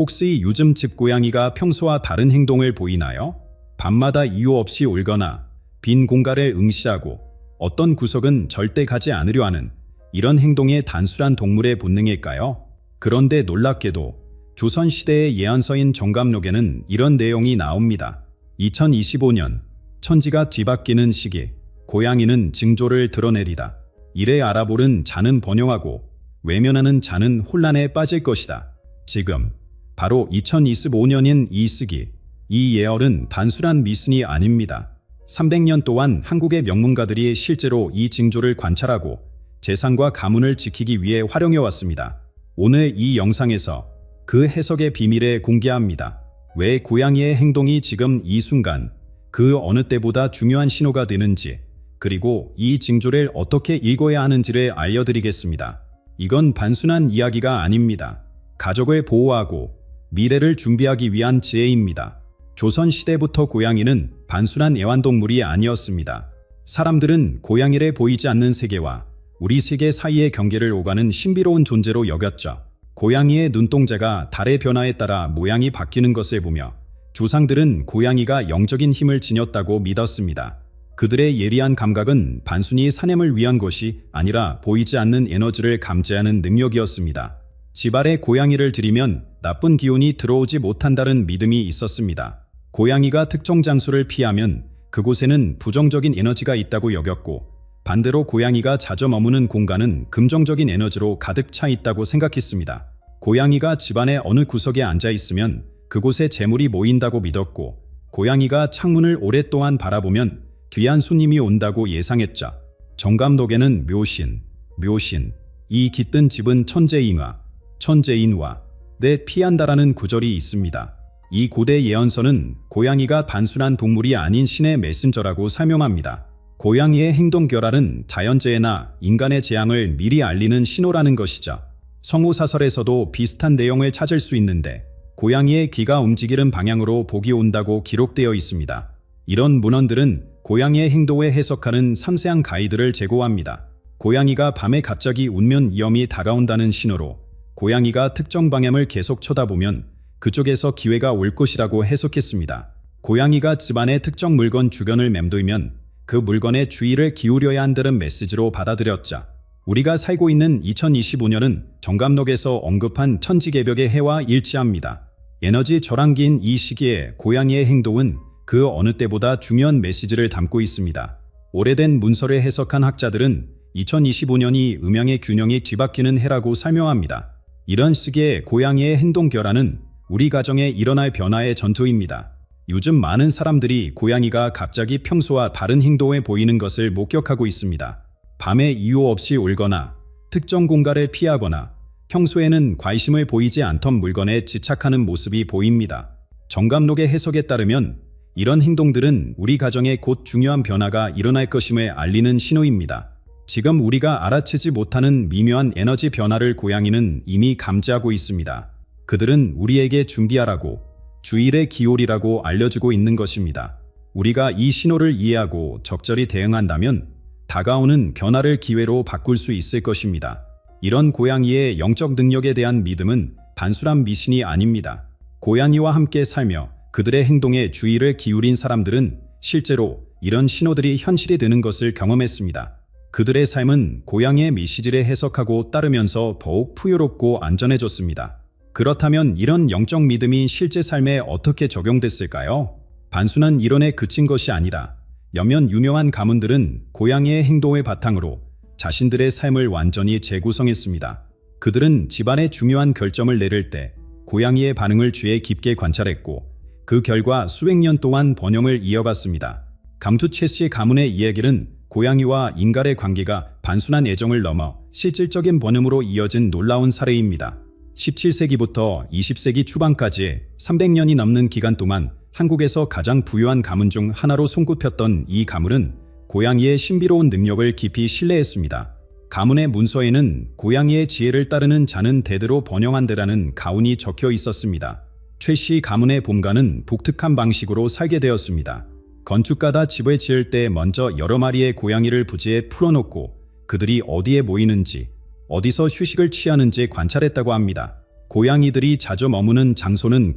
혹시 요즘 집 고양이가 평소와 다른 행동을 보이나요? 밤마다 이유 없이 울거나 빈 공간을 응시하고 어떤 구석은 절대 가지 않으려 하는 이런 행동의 단순한 동물의 본능일까요? 그런데 놀랍게도 조선시대의 예언서인 정감록에는 이런 내용이 나옵니다. 2025년 천지가 뒤바뀌는 시기 고양이는 징조를 드러내리다. 이래 알아보는 자는 번영하고 외면하는 자는 혼란에 빠질 것이다. 지금 바로 2025년인 이 시기, 이 예언은 단순한 미신이 아닙니다. 300년 동안 한국의 명문가들이 실제로 이 징조를 관찰하고 재산과 가문을 지키기 위해 활용해왔습니다. 오늘 이 영상에서 그 해석의 비밀을 공개합니다. 왜 고양이의 행동이 지금 이 순간 그 어느 때보다 중요한 신호가 되는지, 그리고 이 징조를 어떻게 읽어야 하는지를 알려드리겠습니다. 이건 단순한 이야기가 아닙니다. 가족을 보호하고 미래를 준비하기 위한 지혜입니다. 조선시대부터 고양이는 단순한 애완동물이 아니었습니다. 사람들은 고양이를 보이지 않는 세계와 우리 세계 사이의 경계를 오가는 신비로운 존재로 여겼죠. 고양이의 눈동자가 달의 변화에 따라 모양이 바뀌는 것을 보며 조상들은 고양이가 영적인 힘을 지녔다고 믿었습니다. 그들의 예리한 감각은 단순히 사냥을 위한 것이 아니라 보이지 않는 에너지를 감지하는 능력이었습니다. 집 아래 고양이를 들이면 나쁜 기운이 들어오지 못한다는 믿음이 있었습니다. 고양이가 특정 장소를 피하면 그곳에는 부정적인 에너지가 있다고 여겼고, 반대로 고양이가 자주 머무는 공간은 긍정적인 에너지로 가득 차 있다고 생각했습니다. 고양이가 집안의 어느 구석에 앉아 있으면 그곳에 재물이 모인다고 믿었고, 고양이가 창문을 오랫동안 바라보면 귀한 손님이 온다고 예상했죠. 정감록에는 묘신, 이 깃든 집은 천재인화, 내 피한다라는 구절이 있습니다. 이 고대 예언서는 고양이가 단순한 동물이 아닌 신의 메신저라고 설명합니다. 고양이의 행동 결함은 자연재해나 인간의 재앙을 미리 알리는 신호라는 것이죠. 성호사설에서도 비슷한 내용을 찾을 수 있는데, 고양이의 귀가 움직이는 방향으로 복이 온다고 기록되어 있습니다. 이런 문헌들은 고양이의 행동을 해석하는 섬세한 가이드를 제공합니다. 고양이가 밤에 갑자기 울면 위험이 다가온다는 신호로, 고양이가 특정 방향을 계속 쳐다보면 그쪽에서 기회가 올 것이라고 해석했습니다. 고양이가 집안의 특정 물건 주변을 맴돌면 그 물건에 주의를 기울여야 한다는 메시지로 받아들였자. 우리가 살고 있는 2025년은 정감록에서 언급한 천지개벽의 해와 일치합니다. 에너지 절항기인 이 시기에 고양이의 행동은 그 어느 때보다 중요한 메시지를 담고 있습니다. 오래된 문서를 해석한 학자들은 2025년이 음양의 균형이 뒤바뀌는 해라고 설명합니다. 이런 시기에 고양이의 행동 결함은 우리 가정에 일어날 변화의 전투입니다. 요즘 많은 사람들이 고양이가 갑자기 평소와 다른 행동에 보이는 것을 목격하고 있습니다. 밤에 이유 없이 울거나 특정 공간을 피하거나 평소에는 관심을 보이지 않던 물건에 집착하는 모습이 보입니다. 정감록의 해석에 따르면 이런 행동들은 우리 가정에 곧 중요한 변화가 일어날 것임을 알리는 신호입니다. 지금 우리가 알아채지 못하는 미묘한 에너지 변화를 고양이는 이미 감지하고 있습니다. 그들은 우리에게 준비하라고, 주의를 기울이라고 알려주고 있는 것입니다. 우리가 이 신호를 이해하고 적절히 대응한다면 다가오는 변화를 기회로 바꿀 수 있을 것입니다. 이런 고양이의 영적 능력에 대한 믿음은 단순한 미신이 아닙니다. 고양이와 함께 살며 그들의 행동에 주의를 기울인 사람들은 실제로 이런 신호들이 현실이 되는 것을 경험했습니다. 그들의 삶은 고양이의 메시지를 해석하고 따르면서 더욱 풍요롭고 안전해졌습니다. 그렇다면 이런 영적 믿음이 실제 삶에 어떻게 적용됐을까요? 단순한 이론에 그친 것이 아니라 몇몇 유명한 가문들은 고양이의 행동을 바탕으로 자신들의 삶을 완전히 재구성했습니다. 그들은 집안의 중요한 결정을 내릴 때 고양이의 반응을 주의 깊게 관찰했고, 그 결과 수백 년 동안 번영을 이어갔습니다. 감투체시 가문의 이야기는 고양이와 인간의 관계가 단순한 애정을 넘어 실질적인 번영으로 이어진 놀라운 사례입니다. 17세기부터 20세기 초반까지 300년이 넘는 기간 동안 한국에서 가장 부유한 가문 중 하나로 손꼽혔던 이 가문은 고양이의 신비로운 능력을 깊이 신뢰했습니다. 가문의 문서에는 고양이의 지혜를 따르는 자는 대대로 번영한다라는 가훈이 적혀 있었습니다. 최씨 가문의 본가는 독특한 방식으로 살게 되었습니다. 건축가다 집을 지을 때 먼저 여러 마리의 고양이를 부지에 풀어놓고 그들이 어디에 모이는지, 어디서 휴식을 취하는지 관찰했다고 합니다. 고양이들이 자주 머무는 장소는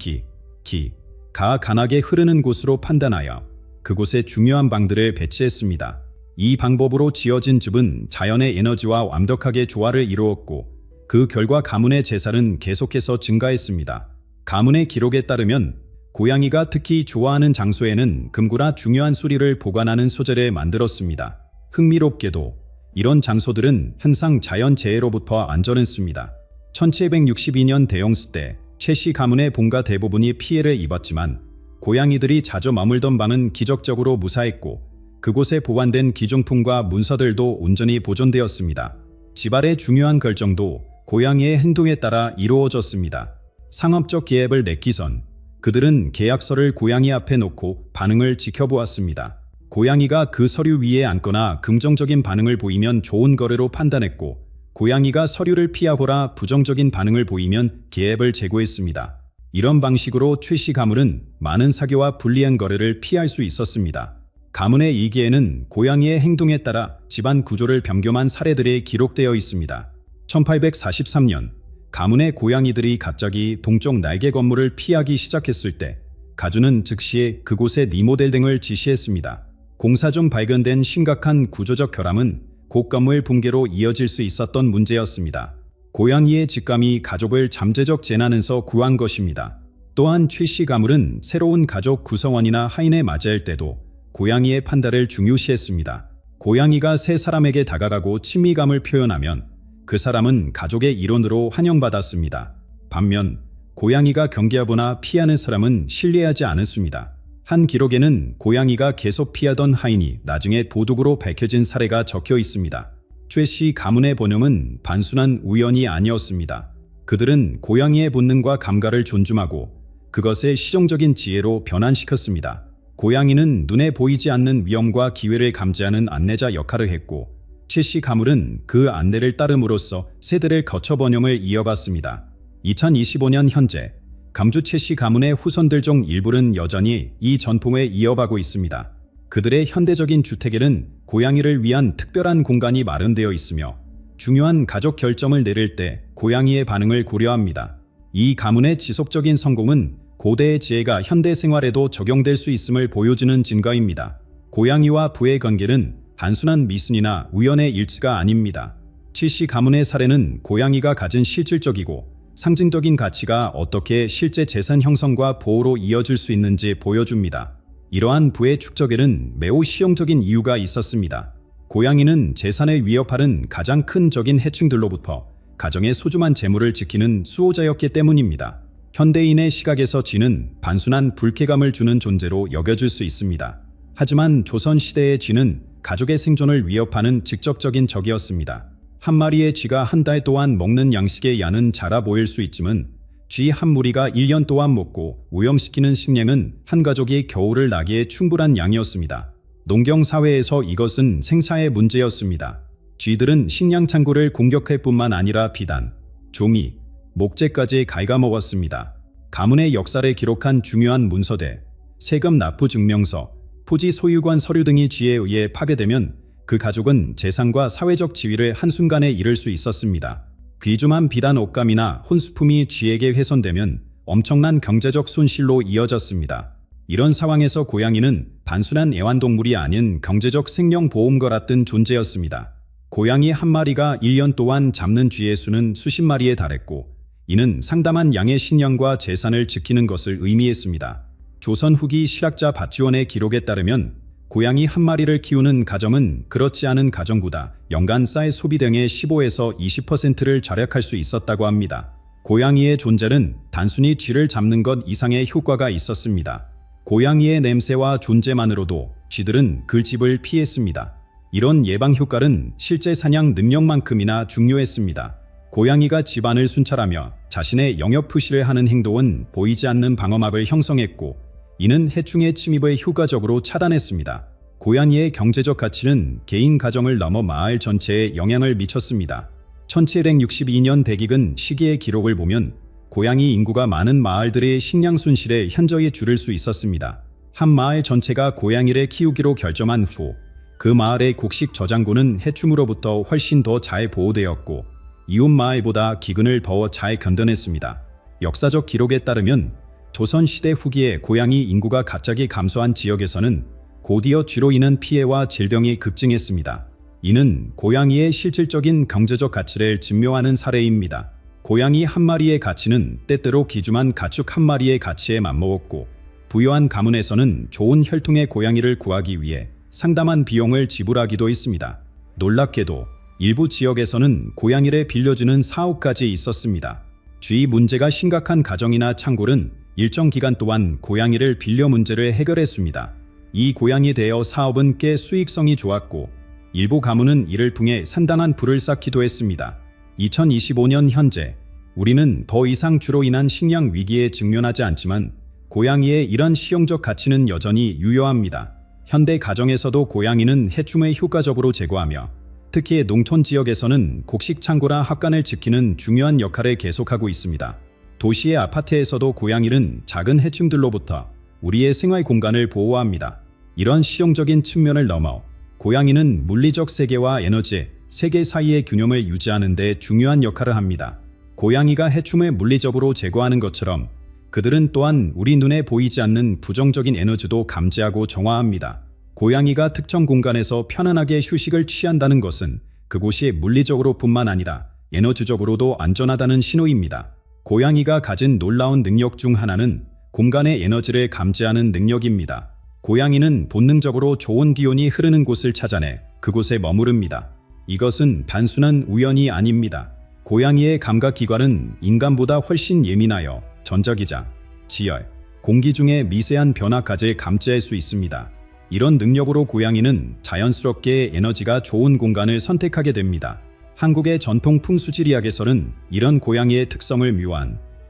가 간하게 흐르는 곳으로 판단하여 그곳에 중요한 방들을 배치했습니다. 이 방법으로 지어진 즙은 자연의 에너지와 완벽하게 조화를 이루었고 그 결과 가문의 재살은 계속해서 증가했습니다. 가문의 기록에 따르면 고양이가 특히 좋아하는 장소에는 금고나 중요한 수리를 보관하는 소재를 만들었습니다. 흥미롭게도 이런 장소들은 항상 자연재해로부터 안전했습니다. 1762년 대홍수 때 최씨 가문의 본가 대부분이 피해를 입었지만 고양이들이 자주 머물던 방은 기적적으로 무사했고 그곳에 보관된 기중품과 문서들도 온전히 보존되었습니다. 집안의 중요한 결정도 고양이의 행동에 따라 이루어졌습니다. 상업적 계획을 맺기 전 그들은 계약서를 고양이 앞에 놓고 반응을 지켜보았습니다. 고양이가 그 서류 위에 앉거나 긍정적인 반응을 보이면 좋은 거래로 판단했고 고양이가 서류를 피하거나 부정적인 반응을 보이면 계획을 재고했습니다. 이런 방식으로 최씨 가문은 많은 사기와 불리한 거래를 피할 수 있었습니다. 가문의 일기에는 고양이의 행동에 따라 집안 구조를 변경한 사례들이 기록되어 있습니다. 1843년 가문의 고양이들이 갑자기 동쪽 날개 건물을 피하기 시작했을 때 가주는 즉시 그곳에 리모델 등을 지시했습니다. 공사 중 발견된 심각한 구조적 결함은 곡건물 붕괴로 이어질 수 있었던 문제였습니다. 고양이의 직감이 가족을 잠재적 재난에서 구한 것입니다. 또한 최씨 가물은 새로운 가족 구성원이나 하인에 맞이할 때도 고양이의 판단을 중요시했습니다. 고양이가 새 사람에게 다가가고 친밀감을 표현하면 그 사람은 가족의 일원으로 환영받았습니다. 반면 고양이가 경계하거나 피하는 사람은 신뢰하지 않았습니다. 한 기록에는 고양이가 계속 피하던 하인이 나중에 도둑으로 밝혀진 사례가 적혀 있습니다. 최씨 가문의 본능은 단순한 우연이 아니었습니다. 그들은 고양이의 본능과 감각을 존중하고 그것을 실용적인 지혜로 변환시켰습니다. 고양이는 눈에 보이지 않는 위험과 기회를 감지하는 안내자 역할을 했고 최씨 가물은 그 안내를 따름으로써 세대를 거쳐 번영을 이어갔습니다. 2025년 현재 감주 최씨 가문의 후손들 중 일부는 여전히 이 전통을 이어가고 있습니다. 그들의 현대적인 주택에는 고양이를 위한 특별한 공간이 마련되어 있으며 중요한 가족 결정을 내릴 때 고양이의 반응을 고려합니다. 이 가문의 지속적인 성공은 고대의 지혜가 현대 생활에도 적용될 수 있음을 보여주는 증거입니다. 고양이와 부의 관계는 단순한 미순이나 우연의 일치가 아닙니다. 최씨 가문의 사례는 고양이가 가진 실질적이고 상징적인 가치가 어떻게 실제 재산 형성과 보호로 이어질 수 있는지 보여줍니다. 이러한 부의 축적에는 매우 실용적인 이유가 있었습니다. 고양이는 재산을 위협하는 가장 큰 적인 해충들로부터 가정의 소중한 재물을 지키는 수호자였기 때문입니다. 현대인의 시각에서 쥐는 단순한 불쾌감을 주는 존재로 여겨질 수 있습니다. 하지만 조선시대의 쥐는 가족의 생존을 위협하는 직접적인 적이었습니다. 한 마리의 쥐가 한 달 동안 먹는 양식의 양은 작아 보일 수 있지만 쥐 한 무리가 1년 동안 먹고 오염시키는 식량은 한 가족이 겨울을 나기에 충분한 양이었습니다. 농경사회에서 이것은 생사의 문제였습니다. 쥐들은 식량 창고를 공격할 뿐만 아니라 비단, 종이, 목재까지 갉아먹었습니다. 가문의 역사를 기록한 중요한 문서들, 세금 납부 증명서, 토지 소유권 서류 등이 쥐에 의해 파괴되면 그 가족은 재산과 사회적 지위를 한순간에 잃을 수 있었습니다. 귀중한 비단 옷감이나 혼수품이 쥐에게 훼손되면 엄청난 경제적 손실로 이어졌습니다. 이런 상황에서 고양이는 단순한 애완동물이 아닌 경제적 생명보험과 같은 존재였습니다. 고양이 한 마리가 1년 동안 잡는 쥐의 수는 수십 마리에 달했고 이는 상당한 양의 식량과 재산을 지키는 것을 의미했습니다. 조선 후기 실학자 박지원의 기록에 따르면 고양이 한 마리를 키우는 가정은 그렇지 않은 가정보다 연간 쌀 소비 등의 15에서 20%를 절약할 수 있었다고 합니다. 고양이의 존재는 단순히 쥐를 잡는 것 이상의 효과가 있었습니다. 고양이의 냄새와 존재만으로도 쥐들은 그 집을 피했습니다. 이런 예방 효과는 실제 사냥 능력만큼이나 중요했습니다. 고양이가 집안을 순찰하며 자신의 영역 표시를 하는 행동은 보이지 않는 방어막을 형성했고 이는 해충의 침입을 효과적으로 차단했습니다. 고양이의 경제적 가치는 개인 가정을 넘어 마을 전체에 영향을 미쳤습니다. 1762년 대기근 시기의 기록을 보면 고양이 인구가 많은 마을들의 식량 손실에 현저히 줄일 수 있었습니다. 한 마을 전체가 고양이를 키우기로 결정한 후 그 마을의 곡식 저장고는 해충으로부터 훨씬 더 잘 보호되었고 이웃 마을보다 기근을 더 잘 견뎌냈습니다. 역사적 기록에 따르면 조선시대 후기에 고양이 인구가 갑자기 감소한 지역에서는 곧이어 쥐로 인한 피해와 질병이 급증했습니다. 이는 고양이의 실질적인 경제적 가치를 증명하는 사례입니다. 고양이 한 마리의 가치는 때때로 기주만 가축 한 마리의 가치에 맞먹었고, 부유한 가문에서는 좋은 혈통의 고양이를 구하기 위해 상당한 비용을 지불하기도 했습니다. 놀랍게도 일부 지역에서는 고양이를 빌려주는 사업까지 있었습니다. 쥐 문제가 심각한 가정이나 창골은 일정 기간 동안 고양이를 빌려 문제를 해결했습니다. 이 고양이 대여 사업은 꽤 수익성이 좋았고, 일부 가문은 이를 통해 상당한 부를 쌓기도 했습니다. 2025년 현재 우리는 더 이상 쥐로 인한 식량 위기에 직면하지 않지만 고양이의 이런 실용적 가치는 여전히 유효합니다. 현대 가정에서도 고양이는 해충을 효과적으로 제거하며 특히 농촌 지역에서는 곡식 창고나 합간을 지키는 중요한 역할을 계속하고 있습니다. 도시의 아파트에서도 고양이는 작은 해충들로부터 우리의 생활 공간을 보호합니다. 이런 실용적인 측면을 넘어 고양이는 물리적 세계와 에너지, 세계 사이의 균형을 유지하는 데 중요한 역할을 합니다. 고양이가 해충을 물리적으로 제거하는 것처럼 그들은 또한 우리 눈에 보이지 않는 부정적인 에너지도 감지하고 정화합니다. 고양이가 특정 공간에서 편안하게 휴식을 취한다는 것은 그곳이 물리적으로 뿐만 아니라 에너지적으로도 안전하다는 신호입니다. 고양이가 가진 놀라운 능력 중 하나는 공간의 에너지를 감지하는 능력입니다. 고양이는 본능적으로 좋은 기온이 흐르는 곳을 찾아내 그곳에 머무릅니다. 이것은 단순한 우연이 아닙니다. 고양이의 감각기관은 인간보다 훨씬 예민하여 전자기장, 지열, 공기 중의 미세한 변화까지 감지할 수 있습니다. 이런 능력으로 고양이는 자연스럽게 에너지가 좋은 공간을 선택하게 됩니다. 한국의 전통 풍수지리학에서는 이런 고양이의 특성을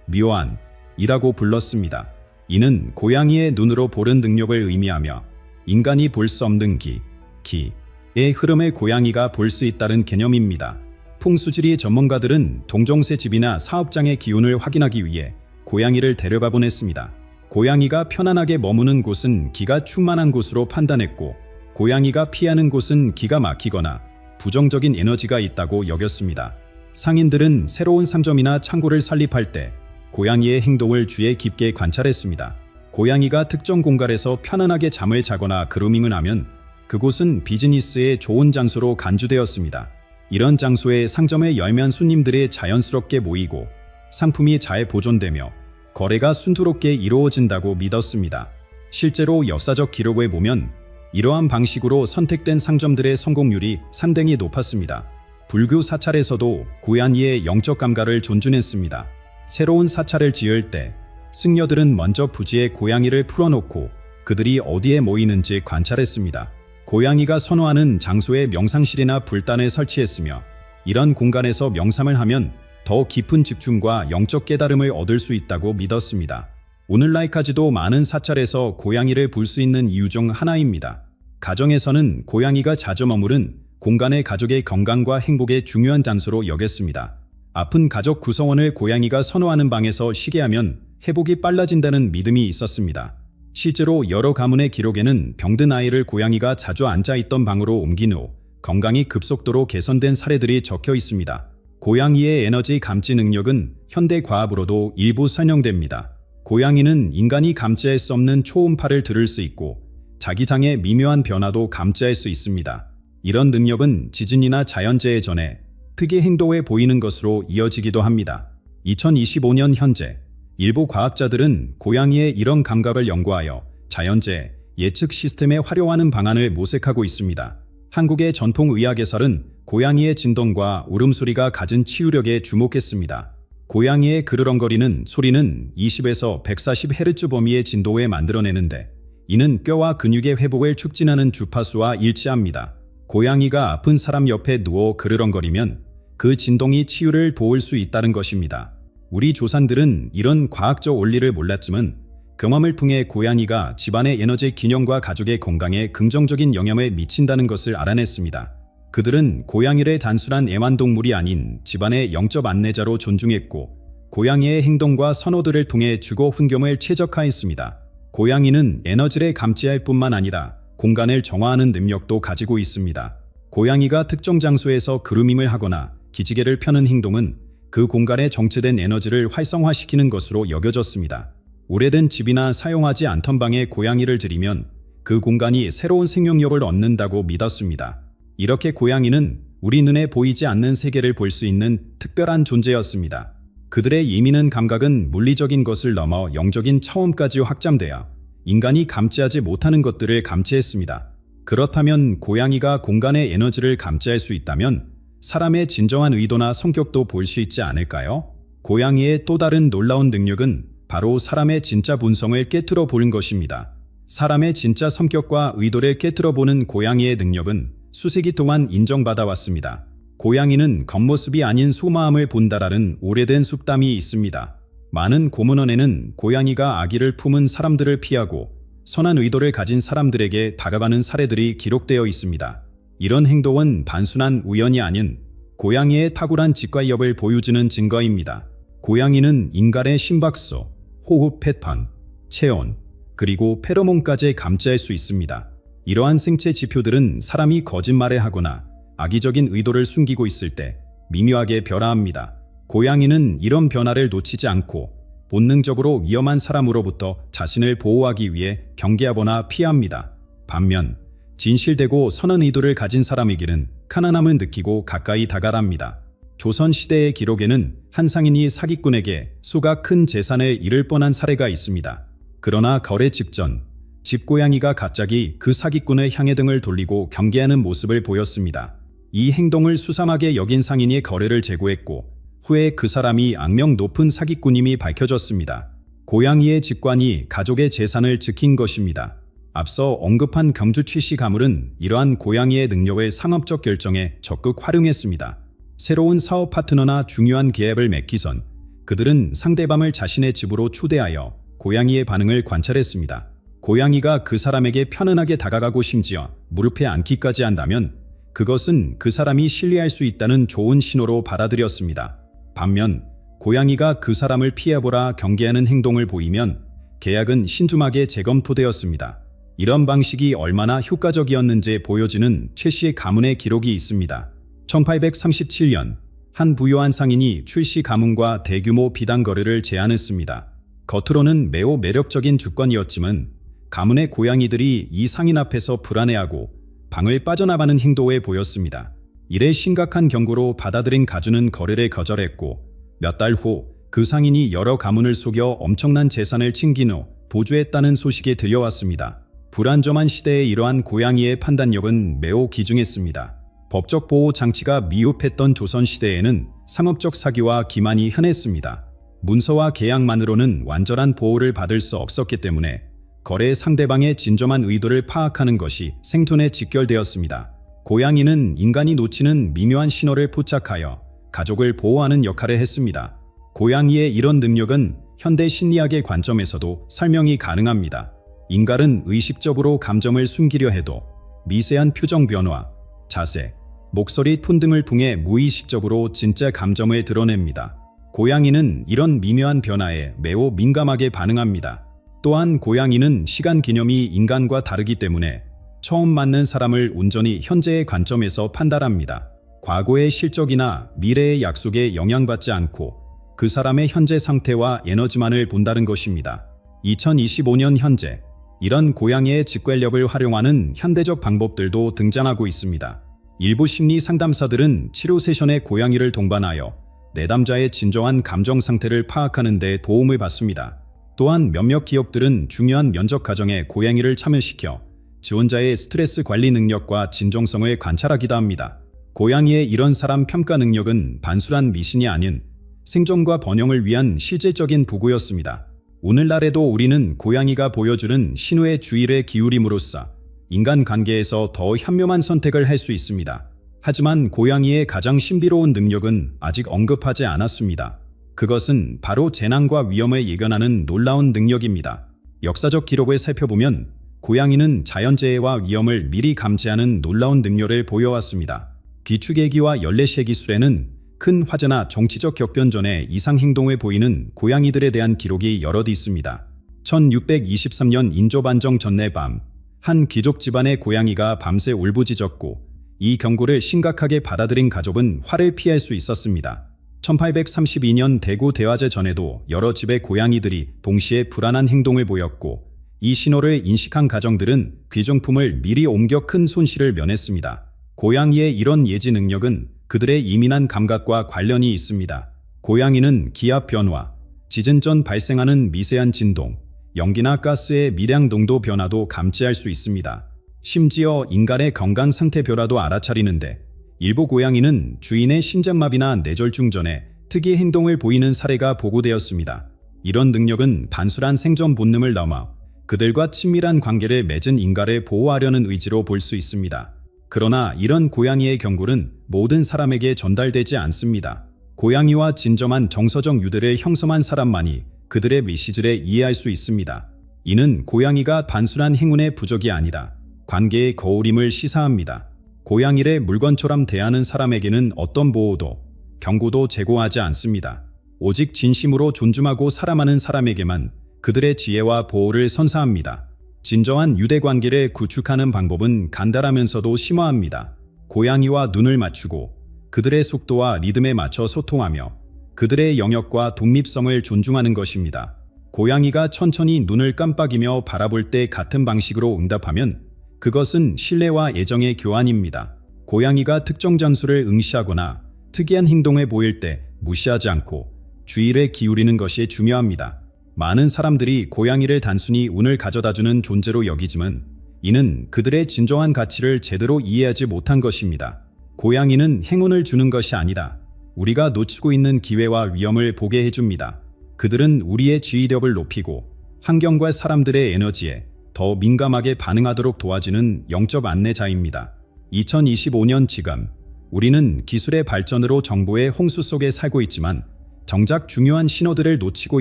묘안이라고 불렀습니다. 이는 고양이의 눈으로 보는 능력을 의미하며 인간이 볼 수 없는 기의 흐름을 고양이가 볼 수 있다는 개념입니다. 풍수지리 전문가들은 동종새 집이나 사업장의 기운을 확인하기 위해 고양이를 데려가 보냈습니다. 고양이가 편안하게 머무는 곳은 기가 충만한 곳으로 판단했고, 고양이가 피하는 곳은 기가 막히거나 부정적인 에너지가 있다고 여겼습니다. 상인들은 새로운 상점이나 창고를 설립할 때 고양이의 행동을 주의 깊게 관찰했습니다. 고양이가 특정 공간에서 편안하게 잠을 자거나 그루밍을 하면 그곳은 비즈니스의 좋은 장소로 간주되었습니다. 이런 장소에 상점을 열면 손님들이 자연스럽게 모이고 상품이 잘 보존되며 거래가 순조롭게 이루어진다고 믿었습니다. 실제로 역사적 기록을 보면 이러한 방식으로 선택된 상점들의 성공률이 상당히 높았습니다. 불교 사찰에서도 고양이의 영적 감각을 존중했습니다. 새로운 사찰을 지을 때 승려들은 먼저 부지에 고양이를 풀어놓고 그들이 어디에 모이는지 관찰했습니다. 고양이가 선호하는 장소에 명상실이나 불단을 설치했으며 이런 공간에서 명상을 하면 더 깊은 집중과 영적 깨달음을 얻을 수 있다고 믿었습니다. 오늘날까지도 많은 사찰에서 고양이를 볼 수 있는 이유 중 하나입니다. 가정에서는 고양이가 자주 머무른 공간의 가족의 건강과 행복의 중요한 장소로 여겼습니다. 아픈 가족 구성원을 고양이가 선호하는 방에서 쉬게 하면 회복이 빨라진다는 믿음이 있었습니다. 실제로 여러 가문의 기록에는 병든 아이를 고양이가 자주 앉아있던 방으로 옮긴 후 건강이 급속도로 개선된 사례들이 적혀 있습니다. 고양이의 에너지 감지 능력은 현대 과학으로도 일부 설명됩니다. 고양이는 인간이 감지할 수 없는 초음파를 들을 수 있고 자기장의 미묘한 변화도 감지할 수 있습니다. 이런 능력은 지진이나 자연재해 전에 특이 행동에 보이는 것으로 이어지기도 합니다. 2025년 현재 일부 과학자들은 고양이의 이런 감각을 연구하여 자연재해 예측 시스템에 활용하는 방안을 모색하고 있습니다. 한국의 전통의학에서는 고양이의 진동과 울음소리가 가진 치유력에 주목했습니다. 고양이의 그르렁거리는 소리는 20에서 140Hz 범위의 진도에 만들어내는데 이는 뼈와 근육의 회복을 촉진하는 주파수와 일치합니다. 고양이가 아픈 사람 옆에 누워 그르렁거리면 그 진동이 치유를 도울 수 있다는 것입니다. 우리 조상들은 이런 과학적 원리를 몰랐지만 경험을 통해 고양이가 집안의 에너지 균형과 가족의 건강에 긍정적인 영향을 미친다는 것을 알아냈습니다. 그들은 고양이를 단순한 애완동물이 아닌 집안의 영적 안내자로 존중했고 고양이의 행동과 선호들을 통해 주거 환경을 최적화했습니다. 고양이는 에너지를 감지할 뿐만 아니라 공간을 정화하는 능력도 가지고 있습니다. 고양이가 특정 장소에서 그루밍을 하거나 기지개를 펴는 행동은 그 공간에 정체된 에너지를 활성화시키는 것으로 여겨졌습니다. 오래된 집이나 사용하지 않던 방에 고양이를 들이면 그 공간이 새로운 생명력을 얻는다고 믿었습니다. 이렇게 고양이는 우리 눈에 보이지 않는 세계를 볼 수 있는 특별한 존재였습니다. 그들의 예민한 감각은 물리적인 것을 넘어 영적인 차원까지 확장되어 인간이 감지하지 못하는 것들을 감지했습니다. 그렇다면 고양이가 공간의 에너지를 감지할 수 있다면 사람의 진정한 의도나 성격도 볼 수 있지 않을까요? 고양이의 또 다른 놀라운 능력은 바로 사람의 진짜 본성을 깨트려 보는 것입니다. 사람의 진짜 성격과 의도를 깨트려 보는 고양이의 능력은 수세기 동안 인정받아 왔습니다. 고양이는 겉모습이 아닌 속마음을 본다라는 오래된 속담이 있습니다. 많은 고문원에는 고양이가 아기를 품은 사람들을 피하고 선한 의도를 가진 사람들에게 다가가는 사례들이 기록되어 있습니다. 이런 행동은 단순한 우연이 아닌 고양이의 탁월한 직관력을 보여주는 증거입니다. 고양이는 인간의 심박수, 호흡 패턴, 체온, 그리고 페로몬까지 감지할 수 있습니다. 이러한 생체 지표들은 사람이 거짓말을 하거나 악의적인 의도를 숨기고 있을 때 미묘하게 변화합니다. 고양이는 이런 변화를 놓치지 않고 본능적으로 위험한 사람으로부터 자신을 보호하기 위해 경계하거나 피합니다. 반면 진실되고 선한 의도를 가진 사람에게는 편안함을 느끼고 가까이 다가갑니다. 조선시대의 기록에는 한 상인이 사기꾼에게 수가 큰 재산을 잃을 뻔한 사례가 있습니다. 그러나 거래 직전 집고양이가 갑자기 그 사기꾼의 향해 등을 돌리고 경계하는 모습을 보였습니다. 이 행동을 수상하게 여긴 상인이 거래를 재고했고 후에 그 사람이 악명 높은 사기꾼임이 밝혀졌습니다. 고양이의 직관이 가족의 재산을 지킨 것입니다. 앞서 언급한 경주 최씨 가물은 이러한 고양이의 능력을 상업적 결정에 적극 활용했습니다. 새로운 사업 파트너나 중요한 계약을 맺기 전 그들은 상대방을 자신의 집으로 초대하여 고양이의 반응을 관찰했습니다. 고양이가 그 사람에게 편안하게 다가가고 심지어 무릎에 앉기까지 한다면 그것은 그 사람이 신뢰할 수 있다는 좋은 신호로 받아들였습니다. 반면 고양이가 그 사람을 피해보라 경계하는 행동을 보이면 계약은 신중하게 재검토되었습니다. 이런 방식이 얼마나 효과적이었는지 보여주는 최 씨의 가문의 기록이 있습니다. 1837년 한 부유한 상인이 최 씨 가문과 대규모 비단 거래를 제안했습니다. 겉으로는 매우 매력적인 조건이었지만 가문의 고양이들이 이 상인 앞에서 불안해하고 방을 빠져나가는 행동을 보였습니다. 이래 심각한 경고로 받아들인 가주는 거래를 거절했고 몇 달 후 그 상인이 여러 가문을 속여 엄청난 재산을 챙긴 후 도주했다는 소식이 들려왔습니다. 불안정한 시대에 이러한 고양이의 판단력은 매우 귀중했습니다. 법적 보호 장치가 미흡했던 조선시대에는 상업적 사기와 기만이 흔했습니다. 문서와 계약만으로는 완전한 보호를 받을 수 없었기 때문에 거래 상대방의 진정한 의도를 파악하는 것이 생존에 직결되었습니다. 고양이는 인간이 놓치는 미묘한 신호를 포착하여 가족을 보호하는 역할을 했습니다. 고양이의 이런 능력은 현대 심리학의 관점에서도 설명이 가능합니다. 인간은 의식적으로 감정을 숨기려 해도 미세한 표정 변화, 자세, 목소리 톤 등을 통해 무의식적으로 진짜 감정을 드러냅니다. 고양이는 이런 미묘한 변화에 매우 민감하게 반응합니다. 또한 고양이는 시간 개념이 인간과 다르기 때문에 처음 만난 사람을 온전히 현재의 관점에서 판단합니다. 과거의 실적이나 미래의 약속에 영향받지 않고 그 사람의 현재 상태와 에너지만을 본다는 것입니다. 2025년 현재 이런 고양이의 직관력을 활용하는 현대적 방법들도 등장하고 있습니다. 일부 심리 상담사들은 치료 세션에 고양이를 동반하여 내담자의 진정한 감정 상태를 파악하는 데 도움을 받습니다. 또한 몇몇 기업들은 중요한 면접 과정에 고양이를 참여시켜 지원자의 스트레스 관리 능력과 진정성을 관찰하기도 합니다. 고양이의 이런 사람 평가 능력은 단순한 미신이 아닌 생존과 번영을 위한 실질적인 도구였습니다. 오늘날에도 우리는 고양이가 보여주는 신호에 주의를 기울임으로써 인간관계에서 더 현명한 선택을 할 수 있습니다. 하지만 고양이의 가장 신비로운 능력은 아직 언급하지 않았습니다. 그것은 바로 재난과 위험을 예견하는 놀라운 능력입니다. 역사적 기록을 살펴보면 고양이는 자연재해와 위험을 미리 감지하는 놀라운 능력을 보여왔습니다. 기축예기와 연례시의 기술에는 큰 화재나 정치적 격변 전에 이상 행동을 보이는 고양이들에 대한 기록이 여럿 있습니다. 1623년 인조반정 전날 밤, 한 귀족 집안의 고양이가 밤새 울부짖었고 이 경고를 심각하게 받아들인 가족은 화를 피할 수 있었습니다. 1832년 대구 대화제 전에도 여러 집의 고양이들이 동시에 불안한 행동을 보였고 이 신호를 인식한 가정들은 귀중품을 미리 옮겨 큰 손실을 면했습니다. 고양이의 이런 예지 능력은 그들의 예민한 감각과 관련이 있습니다. 고양이는 기압 변화, 지진 전 발생하는 미세한 진동, 연기나 가스의 미량 농도 변화도 감지할 수 있습니다. 심지어 인간의 건강 상태 변화도 알아차리는데 일부 고양이는 주인의 심장마비나 뇌졸중 전에 특이 행동을 보이는 사례가 보고되었습니다. 이런 능력은 단순한 생존 본능을 넘어 그들과 친밀한 관계를 맺은 인간을 보호하려는 의지로 볼 수 있습니다. 그러나 이런 고양이의 경고는 모든 사람에게 전달되지 않습니다. 고양이와 진정한 정서적 유대를 형성한 사람만이 그들의 메시지를 이해할 수 있습니다. 이는 고양이가 단순한 행운의 부족이 아니라 관계의 거울임을 시사합니다. 고양이를 물건처럼 대하는 사람에게는 어떤 보호도, 경고도 제공하지 않습니다. 오직 진심으로 존중하고 사랑하는 사람에게만 그들의 지혜와 보호를 선사합니다. 진정한 유대관계를 구축하는 방법은 간단하면서도 심오합니다. 고양이와 눈을 맞추고 그들의 속도와 리듬에 맞춰 소통하며 그들의 영역과 독립성을 존중하는 것입니다. 고양이가 천천히 눈을 깜빡이며 바라볼 때 같은 방식으로 응답하면 그것은 신뢰와 애정의 교환입니다. 고양이가 특정 장소를 응시하거나 특이한 행동을 보일 때 무시하지 않고 주의를 기울이는 것이 중요합니다. 많은 사람들이 고양이를 단순히 운을 가져다주는 존재로 여기지만 이는 그들의 진정한 가치를 제대로 이해하지 못한 것입니다. 고양이는 행운을 주는 것이 아니라 우리가 놓치고 있는 기회와 위험을 보게 해줍니다. 그들은 우리의 지휘력을 높이고 환경과 사람들의 에너지에 더 민감하게 반응하도록 도와주는 영적 안내자입니다. 2025년 지금 우리는 기술의 발전으로 정보의 홍수 속에 살고 있지만 정작 중요한 신호들을 놓치고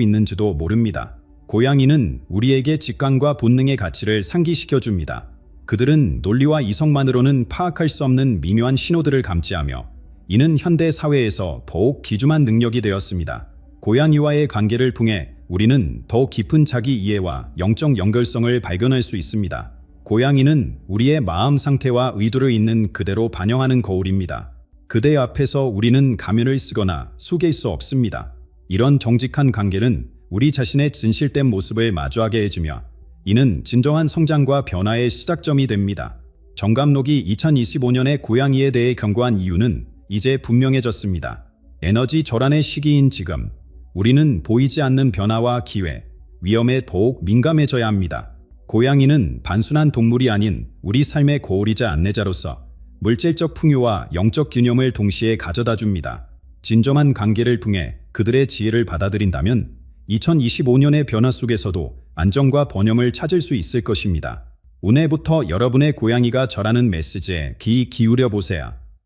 있는지도 모릅니다. 고양이는 우리에게 직감과 본능의 가치를 상기시켜줍니다. 그들은 논리와 이성만으로는 파악할 수 없는 미묘한 신호들을 감지하며 이는 현대 사회에서 더욱 귀중한 능력이 되었습니다. 고양이와의 관계를 통해 우리는 더 깊은 자기 이해와 영적 연결성을 발견할 수 있습니다. 고양이는 우리의 마음 상태와 의도를 있는 그대로 반영하는 거울입니다. 그대 앞에서 우리는 가면을 쓰거나 속일 수 없습니다. 이런 정직한 관계는 우리 자신의 진실된 모습을 마주하게 해주며 이는 진정한 성장과 변화의 시작점이 됩니다. 정감록이 2025년에 고양이에 대해 경고한 이유는 이제 분명해졌습니다. 에너지 절안의 시기인 지금 우리는 보이지 않는 변화와 기회, 위험에 더욱 민감해져야 합니다. 고양이는 단순한 동물이 아닌 우리 삶의 거울이자 안내자로서 물질적 풍요와 영적 균형을 동시에 가져다 줍니다. 진정한 관계를 통해 그들의 지혜를 받아들인다면 2025년의 변화 속에서도 안정과 번영을 찾을 수 있을 것입니다. 오늘부터 여러분의 고양이가 전하는 메시지에 귀 기울여 보세요.